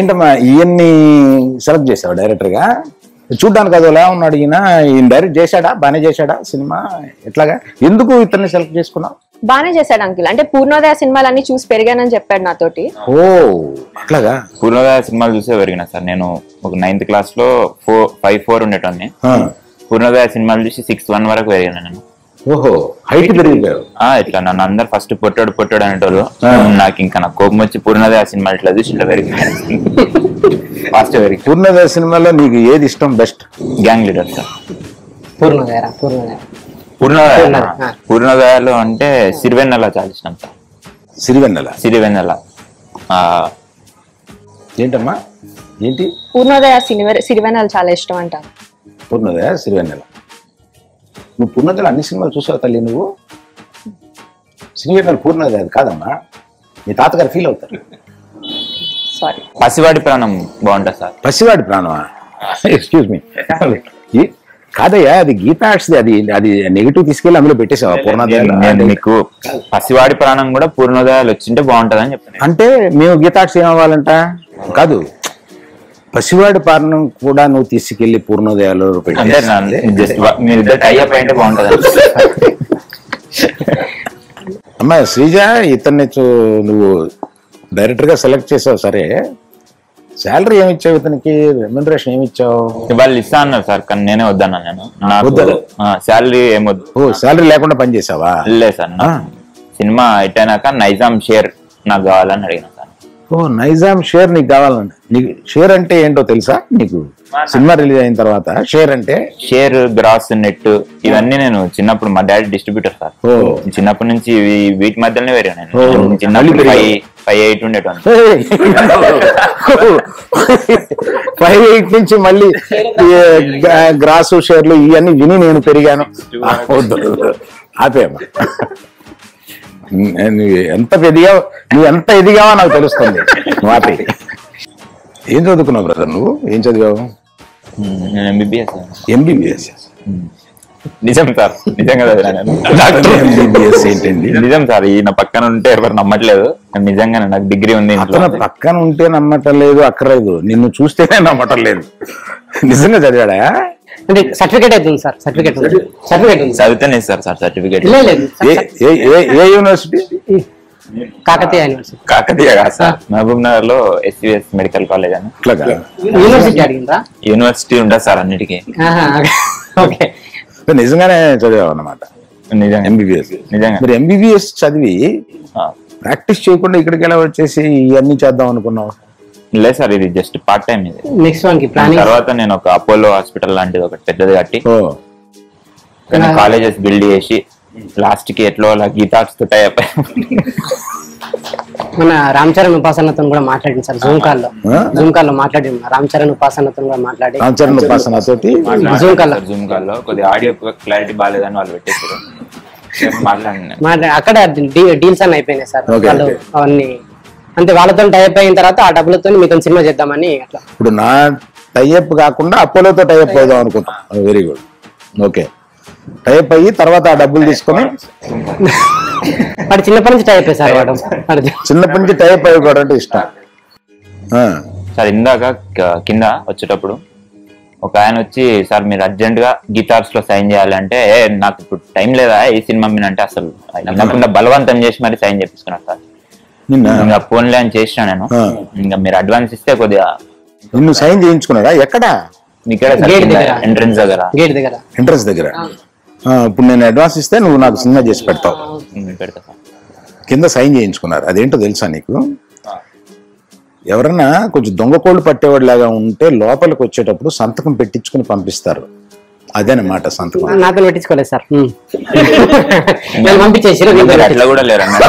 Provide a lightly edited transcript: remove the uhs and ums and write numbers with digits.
ఏంటమ్మా ఈయన్ని సెలెక్ట్ చేసావు డైరెక్టర్ గా? చూడ్డానికి అది ఎలా ఉన్నాడు ఈయన డైరెక్ట్ చేశాడా? బానే చేశాడా సినిమా? ఎట్లాగా ఎందుకు ఇతన్ని సెలెక్ట్ చేసుకున్నావు? బానే చేశాడు అంకిల్. అంటే పూర్ణోదయ సినిమాలన్నీ చూసి పెరిగానని చెప్పాడు నాతోటి. ఓ అట్లాగా? పూర్ణోదయ సినిమాలు చూసే పెరిగినా సార్. నేను ఒక 9th క్లాస్ లో 5'4" ఉండేటోని. పూర్ణోదయ సినిమాలు చూసి 6'1" వరకు పెరిగాను నేను. ఓహో, హైట్ పెరిగిపోయావు. ఇట్లా నన్ను అందరు ఫస్ట్ పొట్టాడు అనేటోళ్ళు. నాకు కోపం వచ్చి పూర్ణోదయ సినిమాలు ఇట్లా చూసి ఇట్లా పెరిగిపోయాను. ఫాస్ట్ పెరిగి. పూర్ణోదయ సినిమాలో నీకు ఏది ఇష్టం బెస్ట్? Gang leader sir. పూర్ణోదయలో అంటే సిరివెన్నెల చాలా ఇష్టం సార్. సిరివెన్నెల ఏంటమ్మా ఏంటి? పూర్ణోదయ సిరివెన్నెల చాలా ఇష్టం అంటారు. పూర్ణోదయ సిరివెన్నెల. నువ్వు పూర్ణోదయలో అన్ని సినిమాలు చూసావు తల్లి నువ్వు? సిరివెన్నెల పూర్ణోదయ అది కాదమ్మా, మీ తాతగారు ఫీల్ అవుతారు. సారీ. పసివాడి ప్రాణం బాగుంటుంది సార్. పసివాడి ప్రాణమా? ఎక్స్క్యూజ్ మీ, కాదయ్యా అది గీతా ఆర్ట్స్, అది అది నెగిటివ్ తీసుకెళ్ళి అందులో పెట్టేసావా పూర్ణోదయాలు? మీకు పసివాడి ప్రాణం కూడా పూర్ణోదయాలు వచ్చింటే బాగుంటది అని చెప్పాను. అంటే మేము గీతా ఆర్ట్స్ ఏమవ్వాలంట? కాదు, పసివాడి ప్రాణం కూడా నువ్వు తీసుకెళ్లి పూర్ణోదయాలు బాగుంటది. అమ్మా శ్రీజ, ఇతన్ని నువ్వు డైరెక్టర్ గా సెలెక్ట్ చేసావు సరే, శాలరీ ఏమి ఇచ్చావు ఇతనికి? రెమ్యునరేషన్ ఏమి ఇచ్చావు? వాళ్ళు ఇస్తా అన్నారు సార్, కానీ నేనే వద్దన్నా. నేను శాలరీ ఏమొద్దు. ఓ, శాలరీ లేకుండా పని చేసావా? లేదు సార్, సినిమా హిట్ అయినాక నైజాం షేర్ నాకు కావాలని అడిగిన సార్. ఓ, నైజాం షేర్ నీకు కావాలండి. నీకు షేర్ అంటే ఏంటో తెలుసా? నీకు సినిమా రిలీజ్ అయిన తర్వాత షేర్ అంటే? షేర్, గ్రాస్, నెట్ ఇవన్నీ నేను చిన్నప్పుడు మా డాడీ డిస్ట్రిబ్యూటర్ సార్. చిన్నప్పటి నుంచి వీటి మధ్యలోనే వేరే. నేను చిన్నప్పుడు 5'8" ఉండేటోని. 5'8" నుంచి మళ్ళీ గ్రాసు, షేర్లు ఇవన్నీ విని నేను పెరిగాను. ఆపేమ్మా, నువ్వు ఎంత ఎదిగావో నాకు తెలుస్తుంది. నువ్వు ఆపే. ఏం చదువుకున్నావు బ్రదర్? నువ్వు ఏం చదివావు? నేను ఎంబీబీఎస్. ఎంబీబీఎస్? నిజం సార్, నిజంగా ఎంబీబీఎస్ ఏంటండి? నిజం సార్. ఈయన పక్కన ఉంటే ఎవరు నమ్మట్లేదు, నిజంగా నాకు డిగ్రీ ఉంది. అతను పక్కన ఉంటే నమ్మటం లేదు, అక్కర్లేదు, నిన్ను చూస్తేనే నమ్మటం లేదు. నిజంగా చదివాడా? అంటే సర్టిఫికేట్ అవుతుంది సార్. సర్టిఫికేట్ చదివితేనే ఇస్తారు సార్ సర్టిఫికేట్. ఏ యూనివర్సిటీ? కాకతీయ యూనివర్సిటీ. కాకతీయ కాదు సార్, మహబూబ్ నగర్ లో SVS మెడికల్ కాలేజ్ అని. యూనివర్సిటీ అడిగిందా? యూనివర్సిటీ ఉండదు సార్ అన్నిటికీ. నిజంగానే చదివావు అన్నమాట? నిజంగా ఎంబీబీఎస్. నిజంగా. మరి ఎంబీబీఎస్ చదివి ప్రాక్టీస్ చేయకుండా ఇక్కడికి ఎలా వచ్చేసి ఇవన్నీ చేద్దాం అనుకున్నావు? లేదు సార్, ఇది జస్ట్ పార్ట్ టైం. ఇది నెక్స్ట్ వన్ కి ప్లానింగ్. తర్వాత నేను ఒక అపోలో హాస్పిటల్ లాంటిది ఒకటి పెద్దది కట్టి కాలేజెస్ బిల్డ్ చేసి లాస్ట్ కి ఎట్లో అలా గీతార్ట్స్ తో టైప్ మన రామ్ చరణ్ ఉపాసనతో కూడా మాట్లాడింది సార్. జూమ్ కాల్ లో మాట్లాడి రామ్ చరణ్ ఉపాసనతో కూడా మాట్లాడి జూమ్ కాల్ లో కొద్దిగా ఆడియో క్లారిటీ బాగాలేదని వాళ్ళు పెట్టేసారు. అక్కడ డీల్స్ అన్ని అయిపోయినాయి సార్. వాళ్ళు అవన్నీ అంటే వాళ్ళతో టైప్ అయిన తర్వాత ఆ డబ్బులతో మీతో సినిమా చేద్దామని అట్లా. ఇప్పుడు నా టైప్ కాకుండా అపోలోతో టైప్ అవుదాం అనుకుంటాం. Very good. ఓకే, టైప్ అయ్యి తర్వాత ఆ డబ్బులు తీసుకొని వాడు చిన్నప్పటి నుంచి టైప్ సార్. వాడు చిన్నప్పటి నుంచి టైప్ అయిపోవడం అంటే ఇష్టం సార్. ఇందాక కింద వచ్చేటప్పుడు ఒక ఆయన వచ్చి, సార్ మీరు అర్జెంట్ గా గీతార్స్ లో సైన్ చేయాలంటే, నాకు ఇప్పుడు టైం లేదా ఈ సినిమా మీద అంటే అసలు వినకుండా బలవంతం చేసి మరి సైన్ చేపిస్తున్నారు సార్. ఇంకా ఫోన్ లైన్ చేసినా నేను. ఇంకా మీరు అడ్వాన్స్ ఇస్తే కొద్దిగా. నిన్ను సైన్ చేయించుకున్నాడా? ఎక్కడ? ఎంట్రన్స్ దగ్గర. ఎంట్రన్స్ దగ్గర. ఇప్పుడు నేను అడ్వాన్స్ ఇస్తే నువ్వు నాకు సినిమా చేసి పెడతావు. పెడతా సార్. కింద సైన్ చేయించుకున్నారు. అదేంటో తెలుసా నీకు? ఎవరన్నా కొంచెం దొంగ కోళ్ళు పట్టేవాడు లాగా ఉంటే లోపలికి వచ్చేటప్పుడు సంతకం పెట్టించుకుని పంపిస్తారు. అదేనమాట సంతకం. నాతో పెట్టించుకోలేదు సార్. పంపించేసి అట్లా కూడా లేరన్నా.